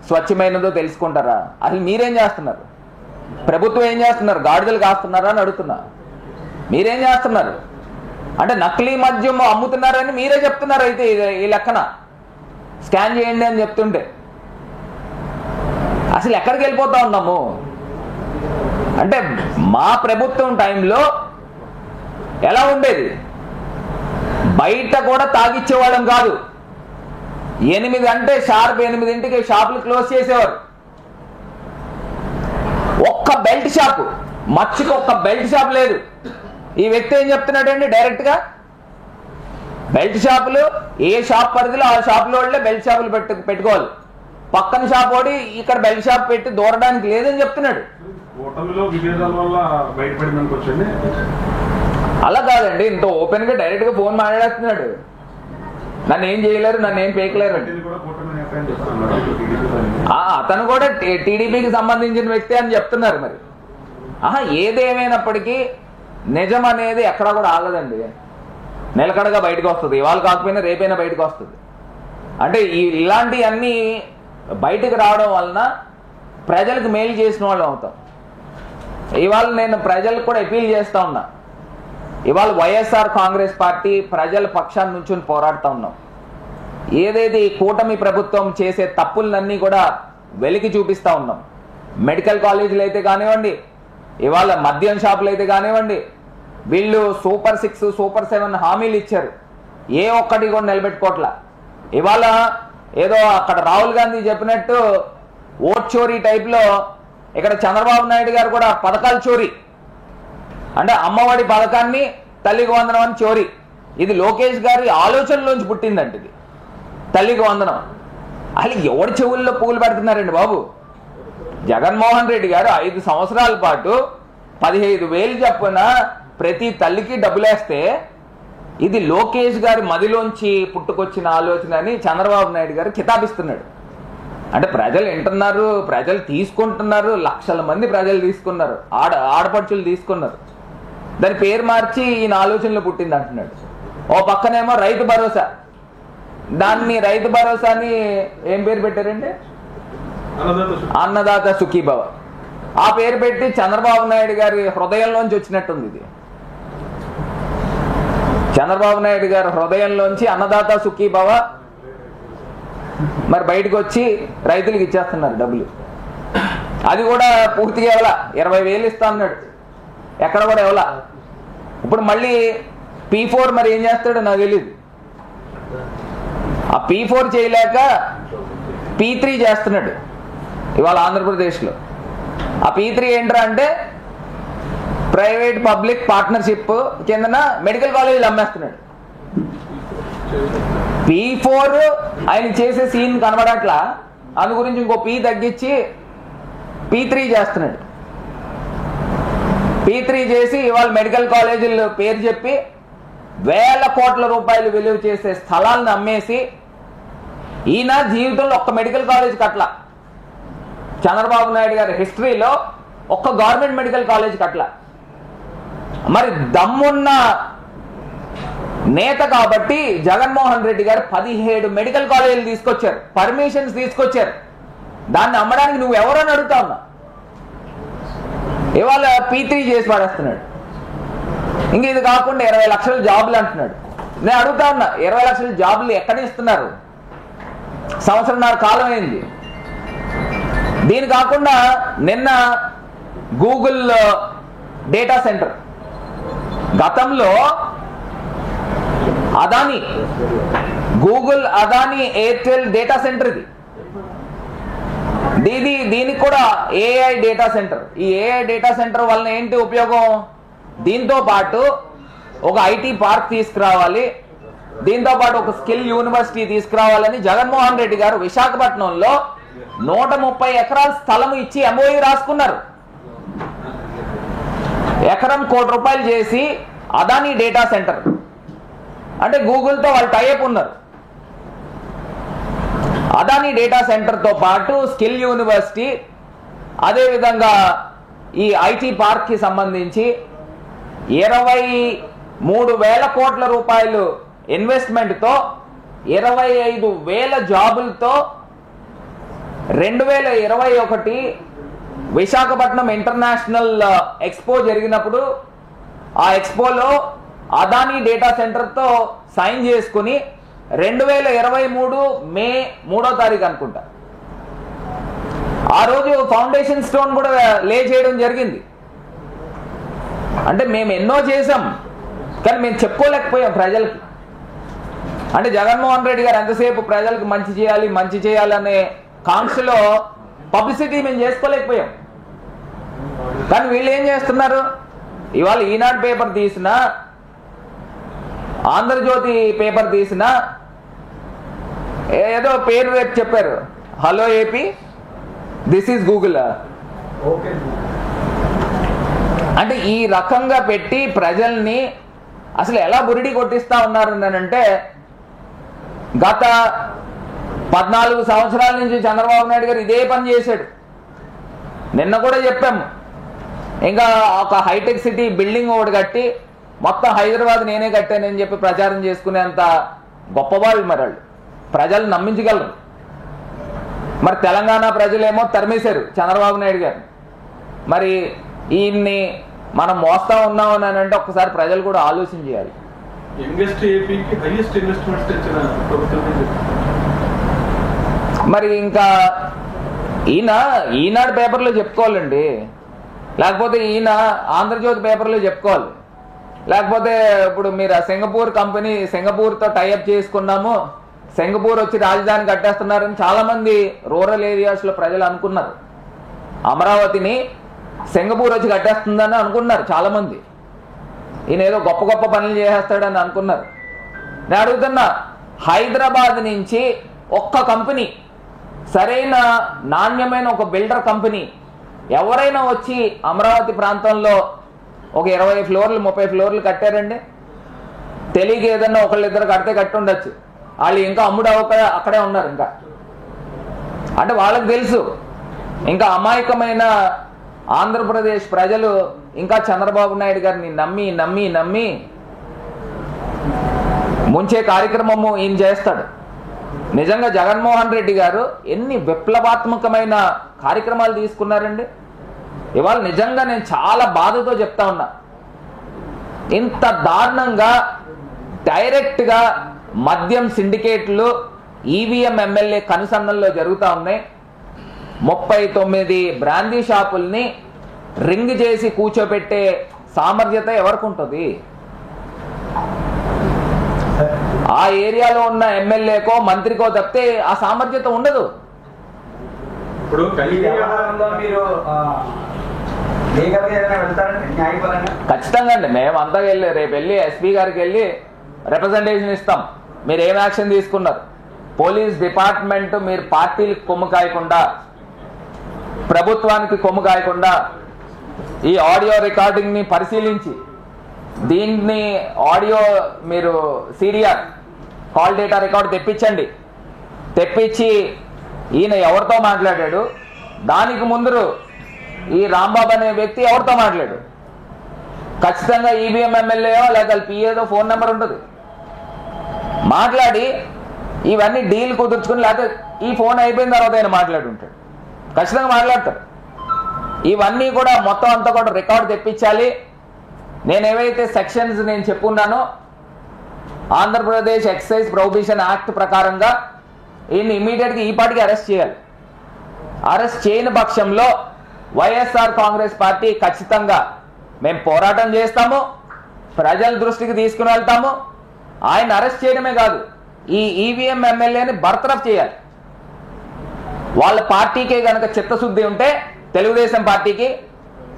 S1: స్వచ్ఛమైనదో తెలుసుకుంటారా? అసలు మీరేం చేస్తున్నారు? ప్రభుత్వం ఏం చేస్తున్నారు? గాడిదలు కాస్తున్నారా అని అడుగుతున్నా. మీరేం చేస్తున్నారు? అంటే నకిలీ మద్యం అమ్ముతున్నారని మీరే చెప్తున్నారు. అయితే ఈ లెక్కన స్కాన్ చేయండి అని చెప్తుంటే అసలు ఎక్కడికి వెళ్ళిపోతా ఉన్నాము? అంటే మా ప్రభుత్వం టైంలో ఎలా ఉండేది? బయట కూడా తాగిచ్చేవాళ్ళం కాదు. 8 అంటే షార్ప్ 8ంటికి షాపులు క్లోజ్ చేసేవారు. ఒక్క బెల్ట్ షాప్, మచ్చికి ఒక్క బెల్ట్ షాప్ లేదు. ఈ వ్యక్తి ఏం చెప్తున్నాడండి? డైరెక్ట్గా బెల్ట్ షాపులు ఏ షాప్ పరిధిలో ఆ షాపులో వాళ్ళే బెల్ట్ షాపులు పెట్టుకోవాలి. పక్కన షాప్ ఓడి ఇక్కడ బెల్ట్ షాప్ పెట్టి దూరడానికి లేదని చెప్తున్నాడు. అలా కాదండి, ఇంత ఓపెన్ గా డైరెక్ట్ గా ఫోన్ మాట్లాడుతున్నాడు. నన్ను ఏం చేయలేరు, నన్ను ఏం పేకలేరు. అతను కూడా టీడీపీకి సంబంధించిన వ్యక్తి అని చెప్తున్నారు. మరి ఏదేమైనప్పటికీ నిజం అనేది ఎక్కడా కూడా ఆగదండి. నిలకడగా బయటకు వస్తుంది. ఇవాళ కాకపోయినా రేపైనా బయటకు వస్తుంది. అంటే ఇలాంటివన్నీ బయటకు రావడం వలన ప్రజలకు మేలు చేసిన వాళ్ళు అవుతాం. ఇవాళ నేను ప్రజలకు కూడా అపీల్ చేస్తా ఉన్నా. ఇవాళ వైఎస్ఆర్ కాంగ్రెస్ పార్టీ ప్రజల పక్షాన్ని నుంచి పోరాడుతూ ఉన్నాం. ఏదైతే ఈ కూటమి ప్రభుత్వం చేసే తప్పులన్నీ కూడా వెలికి చూపిస్తూ ఉన్నాం. మెడికల్ కాలేజీలు అయితే కానివ్వండి, ఇవాళ మద్యం షాపులు అయితే కానివ్వండి, వీళ్ళు సూపర్ 6, సూపర్ 7 హామీలు ఇచ్చారు. ఏ ఒక్కటి కూడా నిలబెట్టుకోవట్లా. ఇవాళ ఏదో అక్కడ రాహుల్ గాంధీ చెప్పినట్టు ఓట్ చోరీ టైప్లో ఇక్కడ చంద్రబాబు నాయుడు గారు కూడా పథకాలు చోరీ. అంటే అమ్మఒడి పథకాన్ని తల్లికి వందనం అని చోరీ. ఇది లోకేష్ గారి ఆలోచనలోంచి పుట్టిందంట. ఇది తల్లికి వందనం. అసలు ఎవరి చెవుల్లో పువ్వులు పెడుతున్నారండి బాబు? జగన్మోహన్ రెడ్డి గారు 5 సంవత్సరాల పాటు 15,000 చొప్పున ప్రతి తల్లికి డబ్బులేస్తే ఇది లోకేష్ గారి మదిలోంచి పుట్టుకొచ్చిన ఆలోచన అని చంద్రబాబు నాయుడు గారు కితాబిస్తున్నాడు. అంటే ప్రజలు వింటున్నారు, ప్రజలు తీసుకుంటున్నారు. లక్షల మంది ప్రజలు తీసుకున్నారు, ఆడపడుచులు తీసుకున్నారు. దాని పేరు మార్చి ఈయన ఆలోచనలో పుట్టింది అంటున్నాడు. ఓ పక్కనేమో రైతు భరోసా, దాన్ని రైతు భరోసాని ఏం పేరు పెట్టారండి? అన్నదాత సుఖీభవ. ఆ పేరు పెట్టి చంద్రబాబు నాయుడు గారి హృదయంలోంచి వచ్చినట్టుంది. ఇది చంద్రబాబు నాయుడు గారి హృదయంలోంచి అన్నదాత సుఖీభవ మరి బయటకు వచ్చి రైతులకు ఇచ్చేస్తున్నారు డబ్బులు. అది కూడా పూర్తిగా ఎవలా 20,000 ఇస్తా అన్నాడు, ఎక్కడ కూడా ఎవలా. ఇప్పుడు మళ్ళీ P4 మరి ఏం చేస్తాడో నాకు తెలియదు. ఆ P4 చేయలేక P3 చేస్తున్నాడు ఇవాళ ఆంధ్రప్రదేశ్లో. ఆ P3 ఏంట్రా అంటే ప్రైవేట్ పబ్లిక్ పార్ట్నర్షిప్ కిందన మెడికల్ కాలేజీలు అమ్మేస్తున్నాడు. P4 ఆయన చేసే సీన్ కనబడట్లా, అందు గురించి ఇంకో P తగ్గించి P3 చేస్తున్నాడు. P3 చేసి ఇవాళ మెడికల్ కాలేజీల పేరు చెప్పి వేల కోట్ల రూపాయలు విలువ చేసే స్థలాలను అమ్మేసి ఈయన జీవితంలో ఒక్క మెడికల్ కాలేజ్ కట్ల. చంద్రబాబు నాయుడు గారి హిస్టరీలో ఒక్క గవర్నమెంట్ మెడికల్ కాలేజ్ కట్ల. మరి దమ్మున్న నేత కాబట్టి జగన్మోహన్ రెడ్డి గారు 17 మెడికల్ కాలేజీలు తీసుకొచ్చారు, పర్మిషన్స్ తీసుకొచ్చారు. దాన్ని అమ్మడానికి నువ్వు ఎవరని అడుగుతా ఉన్నా. ఇవాళ P3 చేసి పడేస్తున్నాడు. ఇంక ఇది కాకుండా 20 లక్షల జాబులు అంటున్నాడు. నేను అడుగుతా ఉన్నా, 20 లక్షల జాబులు ఎక్కడ ఇస్తున్నారు? సంవత్సరంన్నర కాలం అయింది. దీని కాకుండా నిన్న గూగుల్ డేటా సెంటర్, గతంలో Adani, Google, Adani, Airtel data centre ఇది. దీనికి కూడా ఏఐ డేటా సెంటర్. ఈ ఏఐ డేటా సెంటర్ వలన ఏంటి ఉపయోగం? దీంతో పాటు ఒక ఐటీ పార్క్ తీసుకురావాలి, దీంతో పాటు ఒక స్కిల్ యూనివర్సిటీ తీసుకురావాలని జగన్మోహన్ రెడ్డి గారు విశాఖపట్నంలో 130 ఎకరాల స్థలం ఇచ్చి ఎంఓయూ రాసుకున్నారు. ఎకరం ₹1 చేసి అదానీ డేటా సెంటర్ అంటే గూగుల్తో వాళ్ళు టైఅప్ ఉన్నారు. అదానీ డేటా సెంటర్తో పాటు స్కిల్ యూనివర్సిటీ, అదేవిధంగా ఈ ఐటీ పార్క్కి సంబంధించి 23,000 కోట్ల రూపాయలు ఇన్వెస్ట్మెంట్తో 25,000 జాబులతో 2021 విశాఖపట్నం ఇంటర్నేషనల్ ఎక్స్పో జరిగినప్పుడు ఆ ఎక్స్పోలో అదానీ డేటా సెంటర్తో సైన్ చేసుకుని 2023 మే 3వ తారీఖు అనుకుంటా ఆ రోజు ఫౌండేషన్ స్టోన్ కూడా లే చేయడం జరిగింది. అంటే మేము ఎన్నో చేసాం, కానీ మేము చెప్పుకోలేకపోయాం ప్రజలకి. అంటే జగన్మోహన్ రెడ్డి గారు ఎంతసేపు ప్రజలకు మంచి చేయాలనే కాంక్షలో పబ్లిసిటీ మేము చేసుకోలేకపోయాం. కానీ వీళ్ళు ఏం చేస్తున్నారు? ఇవాళ ఈనాడు పేపర్ తీసిన, ఆంధ్రజ్యోతి పేపర్ తీసిన, ఏదో పేరు రేపు చెప్పారు, hello AP, this is Google. అంటే ఈ రకంగా పెట్టి ప్రజల్ని అసలు ఎలా బురిడి కొట్టిస్తా ఉన్నారు అంటే, గత 14 సంవత్సరాల నుంచి చంద్రబాబు నాయుడు గారు ఇదే పని చేశాడు. నిన్న కూడా చెప్పాము, ఇంకా ఒక హైటెక్ సిటీ బిల్డింగ్ ఒకటి కట్టి మొత్తం హైదరాబాద్ నేనే కట్టానని చెప్పి ప్రచారం చేసుకునేంత గొప్పవాళ్ళు మరి వాళ్ళు, ప్రజలు నమ్మించగలరు. మరి తెలంగాణ ప్రజలేమో తరిమేశారు చంద్రబాబు నాయుడు గారు. మరి ఈయన్ని మనం మోస్తా ఉన్నామని అంటే ఒక్కసారి ప్రజలు కూడా ఆలోచన చేయాలి. మరి ఇంకా ఈనాడు పేపర్లో చెప్పుకోవాలండి, లేకపోతే ఈయన ఆంధ్రజ్యోతి పేపర్లో చెప్పుకోవాలి, లేకపోతే ఇప్పుడు మీరు సింగపూర్ కంపెనీ, సింగపూర్తో టైఅప్ చేసుకున్నాము, సింగపూర్ వచ్చి రాజధాని కట్టేస్తున్నారని చాలా మంది రూరల్ ఏరియాస్లో ప్రజలు అనుకున్నారు. అమరావతిని సింగపూర్ వచ్చి కట్టేస్తుందని అనుకున్నారు చాలా మంది. ఈయన ఏదో గొప్ప గొప్ప పనులు చేసేస్తాడని అనుకున్నారు. నేను అడుగుతున్నా, హైదరాబాద్ నుంచి ఒక్క కంపెనీ, సరైన నాణ్యమైన ఒక బిల్డర్ కంపెనీ ఎవరైనా వచ్చి అమరావతి ప్రాంతంలో ఒక 20 ఫ్లోర్లు 30 ఫ్లోర్లు కట్టారండి? తెలియక ఏదన్నా ఒకళ్ళిద్దరు కట్టి ఉండొచ్చు, వాళ్ళు ఇంకా అమ్ముడు అక్కడే ఉన్నారు. ఇంకా అంటే వాళ్ళకి తెలుసు, ఇంకా అమాయకమైన ఆంధ్రప్రదేశ్ ప్రజలు ఇంకా చంద్రబాబు నాయుడు గారిని నమ్మి నమ్మి నమ్మి ముంచే కార్యక్రమము ఈయన చేస్తాడు. నిజంగా జగన్మోహన్ రెడ్డి గారు ఎన్ని విప్లవాత్మకమైన కార్యక్రమాలు తీసుకున్నారండి. ఇవాళ నిజంగా నేను చాలా బాధతో చెప్తా ఉన్నా, ఇంత దారుణంగా డైరెక్ట్గా మద్యం సిండికేట్లు ఈవీఎం ఎమ్మెల్యే కనుసన్నల్లో జరుగుతూ ఉన్నాయి. 39 బ్రాందీ షాపుల్ని రింగ్ చేసి కూర్చోబెట్టే సామర్థ్యత ఎవరికి ఉంటుంది? ఆ ఏరియాలో ఉన్న ఎమ్మెల్యేకో మంత్రికో తప్పితే ఆ సామర్థ్యత ఉండదు. ఖచ్చితంగా అండి, మేమంతా రేపు వెళ్ళి ఎస్పీ గారికి వెళ్ళి రిప్రజెంటేషన్ ఇస్తాం. మీరు ఏం యాక్షన్ తీసుకున్నారు? పోలీస్ డిపార్ట్మెంట్ మీరు పార్టీలకు కొమ్ము కాయకుండా, ప్రభుత్వానికి కొమ్ము కాయకుండా ఈ ఆడియో రికార్డింగ్ని పరిశీలించి దీన్ని ఆడియో మీరు సిడిఆర్ కాల్ డేటా రికార్డు తెప్పించండి. తెప్పించి ఈయన ఎవరితో మాట్లాడాడు, దానికి ముందు ఈ రాంబాబు అనే వ్యక్తి ఎవరితో మాట్లాడు, ఖచ్చితంగా ఈవీఎం ఎమ్మెల్యేయో లేదా పిఏదో ఫోన్ నెంబర్ ఉంటుంది. మాట్లాడి ఇవన్నీ డీల్ కుదుర్చుకుని, లేకపోతే ఈ ఫోన్ అయిపోయిన తర్వాత ఆయన మాట్లాడుంటాడు, ఖచ్చితంగా మాట్లాడతారు. ఇవన్నీ కూడా మొత్తం అంతా కూడా రికార్డు తెప్పించాలి. నేను ఏవైతే సెక్షన్స్ నేను చెప్పున్నానో ఆంధ్రప్రదేశ్ ఎక్సైజ్ ప్రొహిబిషన్ యాక్ట్ ప్రకారంగా ఈయన్ని ఇమీడియట్గా ఈ పాటికి అరెస్ట్ చేయాలి. అరెస్ట్ చేయని పక్షంలో వైఎస్ఆర్ కాంగ్రెస్ పార్టీ ఖచ్చితంగా మేము పోరాటం చేస్తాము, ప్రజల దృష్టికి తీసుకుని వెళ్తాము. ఆయన అరెస్ట్ చేయడమే కాదు, ఈ ఈవీఎం ఎమ్మెల్యేని బర్తరఫ్ చేయాలి. వాళ్ళ పార్టీకే కనుక చిత్తశుద్ధి ఉంటే తెలుగుదేశం పార్టీకి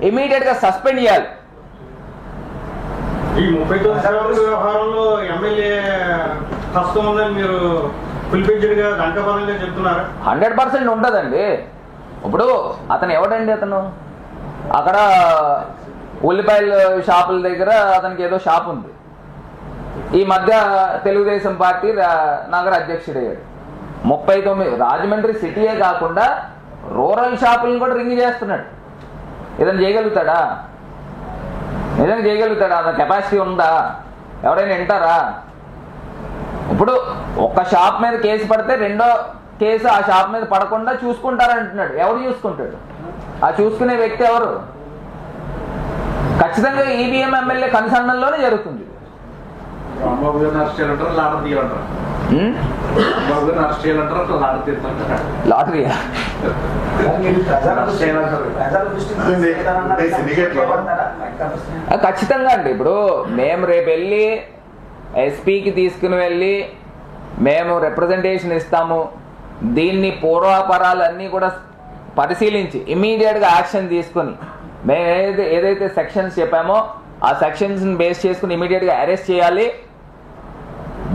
S1: ఇమీడియట్ గా సస్పెండ్ చేయాలి.
S4: ఈ 39 వ్యవహారంలో ఎమ్మెల్యే కష్టం ఉందని మీరు ఫుల్ఫిల్డ్గా దండపరంగా చెప్తున్నారు.
S1: 100% ఉండదండి. ఇప్పుడు అతను ఎవడండి? అతను అక్కడ ఉల్లిపాయల షాపుల దగ్గర అతనికి ఏదో షాప్ ఉంది. ఈ మధ్య తెలుగుదేశం పార్టీ నగర అధ్యక్షుడయ్యాడు. 39 రాజమండ్రి సిటీయే కాకుండా రూరల్ షాపులను కూడా రింగ్ చేస్తున్నాడు. ఇతను చేయగలుగుతాడా? నిజంగా చేయగలుగుతాడా? అంత కెపాసిటీ ఉందా? ఎవరైనా వింటారా? ఇప్పుడు ఒక్క షాప్ మీద కేసు పడితే రెండో కేసు ఆ షాప్ మీద పడకుండా చూసుకుంటారంటున్నాడు. ఎవరు చూసుకుంటాడు? ఆ చూసుకునే వ్యక్తి ఎవరు? ఖచ్చితంగా ఈవీఎం ఎమ్మెల్యే కన్సర్న్లోనే జరుగుతుంది. లాటరీయా? ఖచ్చితంగా అండి. ఇప్పుడు మేము రేపు వెళ్ళి ఎస్పీకి తీసుకుని వెళ్ళి మేము రిప్రజెంటేషన్ ఇస్తాము. దీన్ని పూర్వాపరాలన్నీ కూడా పరిశీలించి ఇమీడియట్గా యాక్షన్ తీసుకొని మేము ఏదైతే సెక్షన్స్ చెప్పామో ఆ సెక్షన్స్ని బేస్ చేసుకుని ఇమీడియట్గా అరెస్ట్ చేయాలి.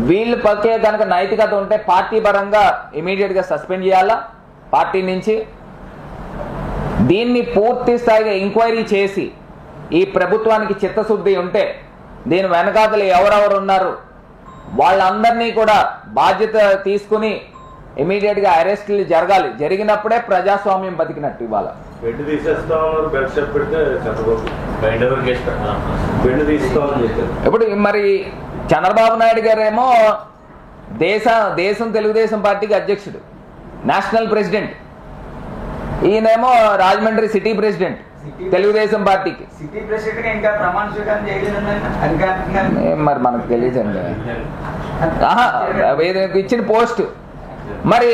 S1: వీళ్ళు పక్కే కనుక నైతికత ఉంటే పార్టీ పరంగా ఇమీడియట్గా సస్పెండ్ చేయాలా పార్టీ నుంచి. దీన్ని పూర్తి స్థాయిగా ఎంక్వైరీ చేసి ఈ ప్రభుత్వానికి చిత్తశుద్ధి ఉంటే దీని వెనకాతలు ఎవరెవరు ఉన్నారు వాళ్ళందరినీ కూడా బాధ్యత తీసుకుని ఇమీడియట్గా అరెస్టులు జరగాలి. జరిగినప్పుడే ప్రజాస్వామ్యం బతికినట్టు. ఇవాళ ఇప్పుడు మరి చంద్రబాబు నాయుడు గారేమో దేశం తెలుగుదేశం పార్టీకి అధ్యక్షుడు, నేషనల్ ప్రెసిడెంట్. ఈయనేమో రాజమండ్రి సిటీ ప్రెసిడెంట్ తెలుగుదేశం పార్టీకి. మరి మనకు తెలియదండి ఇచ్చిన పోస్ట్. మరి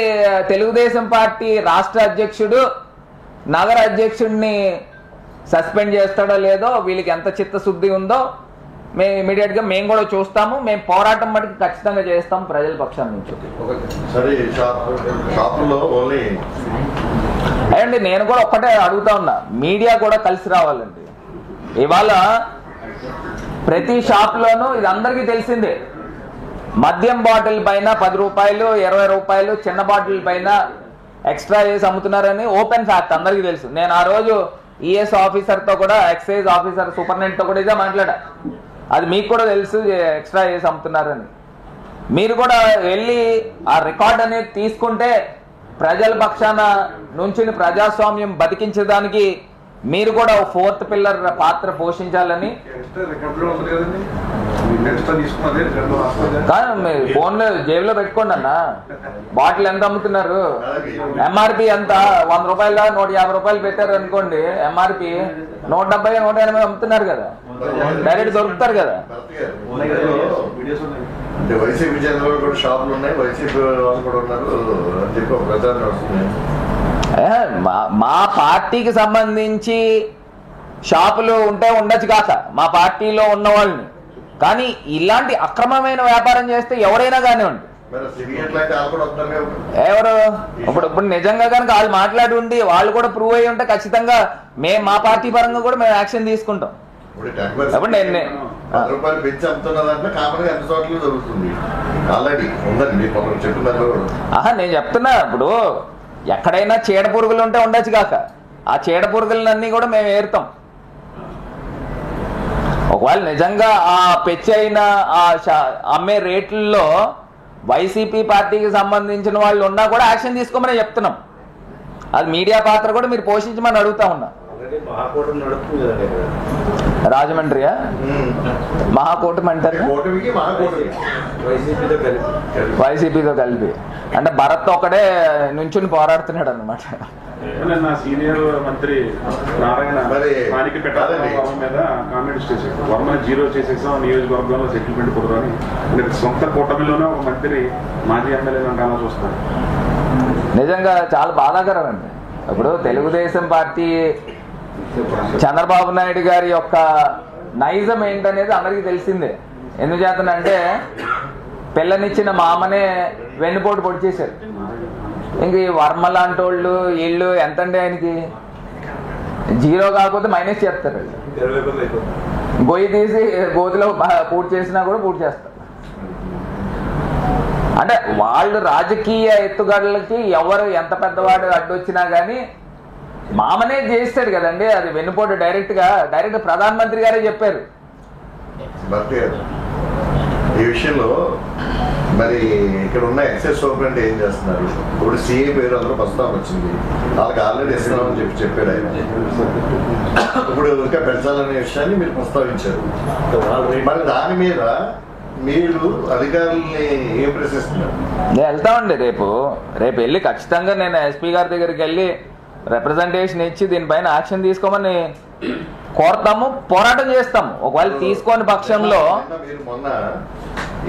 S1: తెలుగుదేశం పార్టీ రాష్ట్ర అధ్యక్షుడు నగర అధ్యక్షుడిని సస్పెండ్ చేస్తాడో లేదో, వీళ్ళకి ఎంత చిత్తశుద్ధి ఉందో మేము ఇమీడియట్ గా మేము కూడా చూస్తాము. మేము పోరాటం మటుకు ఖచ్చితంగా చేస్తాం ప్రజల పక్షాల నుంచి. అండి నేను కూడా ఒక్కటే అడుగుతా ఉన్నా, మీడియా కూడా కలిసి రావాలండి. ఇవాళ ప్రతి షాప్ లోనూ ఇది అందరికీ తెలిసిందే, మద్యం బాటిల్ పైన 10 రూపాయలు 20 రూపాయలు చిన్న బాటిల్ పైన ఎక్స్ట్రా చేసి అమ్ముతున్నారని ఓపెన్ ఫ్యాక్ట్ అందరికీ తెలుసు. నేను ఆ రోజు ఈఎస్ ఆఫీసర్తో కూడా ఎక్సైజ్ ఆఫీసర్ సూపరింటెండెంట్తో కూడా ఇదే మాట్లాడా. అది మీకు కూడా తెలుసు ఎక్స్ట్రా చేసి అమ్ముతున్నారని. మీరు కూడా వెళ్ళి ఆ రికార్డ్ అనేది తీసుకుంటే ప్రజల పక్షాన నుంచి ప్రజాస్వామ్యం బతికించడానికి మీరు కూడా 4th పిల్లర్ పాత్ర పోషించాలని. ఫోన్లో జేబులో పెట్టుకోండి అన్న. బాటిల్ ఎంత అమ్ముతున్నారు? ఎంఆర్పి ఎంత? 100 రూపాయల 150 రూపాయలు పెట్టారు అనుకోండి. ఎంఆర్పి 170 180 అమ్ముతున్నారు కదా, డైరెక్ట్ దొరుకుతారు కదా.
S5: వైసీపీ జనాలు కూడా షాపులు ఉన్నాయి, వైసీపీ వాళ్ళు కూడా ఉన్నారు అని చెప్పి ఒక ప్రచారం వస్తుంది.
S1: మా పార్టీకి సంబంధించి షాపులు ఉంటే ఉండొచ్చు కాక మా పార్టీలో ఉన్న వాళ్ళని, కానీ ఇలాంటి అక్రమమైన వ్యాపారం చేస్తే ఎవరైనా కానివ్వండి. ఎవరు ఇప్పుడు నిజంగా కనుక వాళ్ళు మాట్లాడి ఉండి వాళ్ళు కూడా ప్రూవ్ అయ్యి ఉంటే ఖచ్చితంగా మేము మా పార్టీ పరంగా కూడా మేము యాక్షన్ తీసుకుంటాం. నేను చెప్తున్నా, ఇప్పుడు ఎక్కడైనా చీడ పురుగులు ఉంటే ఉండొచ్చు కాక ఆ చీడ పురుగులన్నీ కూడా మేము ఏరుతాం. ఒకవేళ నిజంగా ఆ పెచ్చి అయిన ఆ అమ్మే రేట్లలో వైసీపీ పార్టీకి సంబంధించిన వాళ్ళు ఉన్నా కూడా యాక్షన్ తీసుకోమని చెప్తున్నాం. అది మీడియా పాత్ర కూడా మీరు పోషించమని అడుగుతా ఉన్నా. రాజమండ్రియా? మహాకూటమి అంటారు వైసీపీతో కలిపి. అంటే భరత్ ఒకడే నుంచుని పోరాడుతున్నాడు అన్నమాట.
S4: సీనియర్ మంత్రి నారాయణ మీద కామెంట్స్ చేశారు, వర్మని 0 చేసేసాం, నియోజకవర్గంలో సెటిల్మెంట్ కుదరని. సొంత కూటమిలోనే ఒక మంత్రి మాజీ ఎమ్మెల్యే అలా చూస్తారు.
S1: నిజంగా చాలా బాధాకరం అండి. ఇప్పుడు తెలుగుదేశం పార్టీ చంద్రబాబు నాయుడు గారి యొక్క నైజం ఏంటనేది అందరికీ తెలిసిందే. ఎందుచేతనంటే పిల్లనిచ్చిన మామనే వెన్నుపోటు పొడిచేశారు. ఇంక ఈ వర్మ లాంటి వాళ్ళు వీళ్ళు ఎంతండి, ఆయనకి జీరో కాకపోతే మైనస్ చేస్తారు. గొయ్యి తీసి గోతిలో పూర్తి చేసినా కూడా పూర్తి చేస్తారు. అంటే వాళ్ళు రాజకీయ ఎత్తుగడలకి ఎవరు ఎంత పెద్దవాడు అడ్డొచ్చినా కానీ మామనే చేస్తాడు కదండి. అది వెన్నుపోటు డైరెక్ట్ ప్రధానమంత్రి గారే చెప్పారు.
S5: ఈ విషయంలో మరి ఇక్కడ ఉన్న ఎక్సైజ్ సూపరింటెండెంట్ ఏం చేస్తున్నారు? ఇప్పుడు సీఏ పేరు అందరూ ప్రస్తుతం వచ్చింది, వాళ్ళకి ఆల్రెడీ ఇస్తున్నామని చెప్పాడు ఆయన. ఇప్పుడు ఇంకా పెంచాలనే విషయాన్ని మీరు ప్రస్తావించారు. మరి దాని మీద మీరు అధికారుల్ని ఏం ప్రశ్నిస్తున్నారు?
S1: నేను వెళ్తామండి రేపు వెళ్ళి ఖచ్చితంగా నేను ఎస్పీ గారి దగ్గరికి వెళ్ళి రిప్రజెంటేషన్ ఇచ్చి దీనిపైన యాక్షన్ తీసుకోమని కోరతాము, పోరాటం చేస్తాము. ఒకవేళ తీసుకోని పక్షంలో
S5: మీరు మొన్న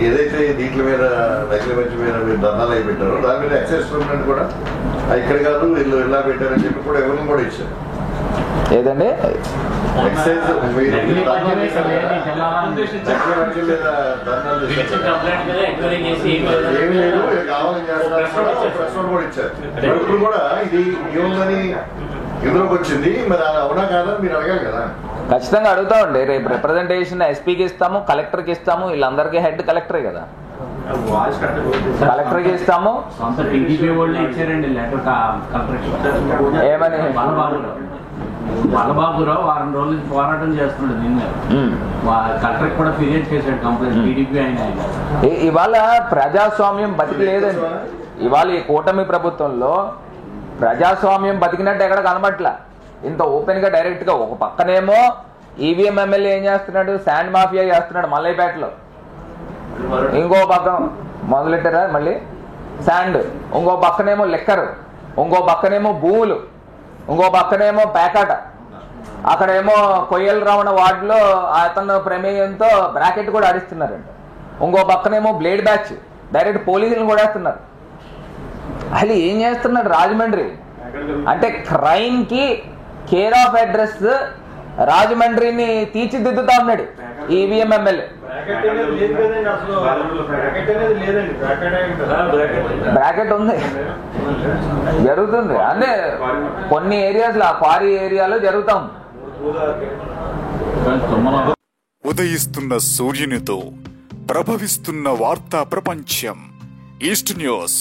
S5: ఏదైతే దీంట్ల మీద నకిలీ మధ్య మీద మీరు ధర్నాలు అయి పెట్టారో దాని మీద ఎక్సైజ్ సూపరింటెండెంట్ కూడా ఇక్కడ కాదు వీళ్ళు ఇలా పెట్టారని చెప్పి కూడా ఎవరిని కూడా ఇచ్చారు.
S1: ఏదండి
S5: ఎక్సైజ్ ఏమి లేదు కావాలని చేస్తున్నారు కూడా ఇచ్చారు. ఇప్పుడు కూడా ఇది ఏముందని ఎదురుకు వచ్చింది, మరి అలా అవునా కాదా మీరు అడగాలి కదా.
S1: ఖచ్చితంగా అడుగుతామండి. రేపు రిప్రజెంటేషన్ ఎస్పీకి ఇస్తాము, కలెక్టర్కి ఇస్తాము. వీళ్ళందరికీ హెడ్ కలెక్టరే కదా, కలెక్టర్కి ఇస్తాము. ఏమని
S6: బాలబాబురావు వారం రోజుల నుంచి పోరాటం చేస్తున్నాడు. నిన్న కలెక్టర్ కూడా ఫిర్యాదు చేశాడు కంప్లైంట్ టీడీపీ ఆయన.
S1: ఇవాళ ప్రజాస్వామ్యం బతికి లేదండి. ఇవాళ ఈ కూటమి ప్రభుత్వంలో ప్రజాస్వామ్యం బతికినట్టు ఎక్కడ కనబట్లా. ఇంత ఓపెన్ గా డైరెక్ట్ గా ఒక పక్కనేమో ఈవీఎం ఎమ్మెల్యే ఏం చేస్తున్నాడు, శాండ్ మాఫియా చేస్తున్నాడు మల్లైపేటలో. ఇంకో పక్క మొదలెట్టారా మళ్ళీ శాండ్, ఇంకో పక్కనేమో లిక్కర్, ఇంకో పక్కనేమో భూములు, ఇంకో పక్కనేమో పేకాట, అక్కడేమో కొయ్యల రమణ వార్డులో అతను ప్రమేయంతో బ్రాకెట్ కూడా ఆడిస్తున్నారంట. ఇంకో పక్కనేమో బ్లేడ్ బ్యాచ్ డైరెక్ట్ పోలీసులను కూడా వేస్తున్నారు. అసలు ఏం చేస్తున్నాడు రాజమండ్రి అంటే క్రైమ్ కి కేర్ ఆఫ్ అడ్రస్ రాజమండ్రిని తీర్చిదిద్దుతా ఉన్నాడు ఈవీఎం ఎమ్మెల్యే. బ్రాకెట్ ఉంది, జరుగుతుంది. అంటే కొన్ని ఏరియాస్ లో క్వారీ ఏరియాలో జరుగుతాం.
S7: ఉదయిస్తున్న సూర్యునితో ప్రభవిస్తున్న వార్తా ప్రపంచం ఈస్ట్ న్యూస్.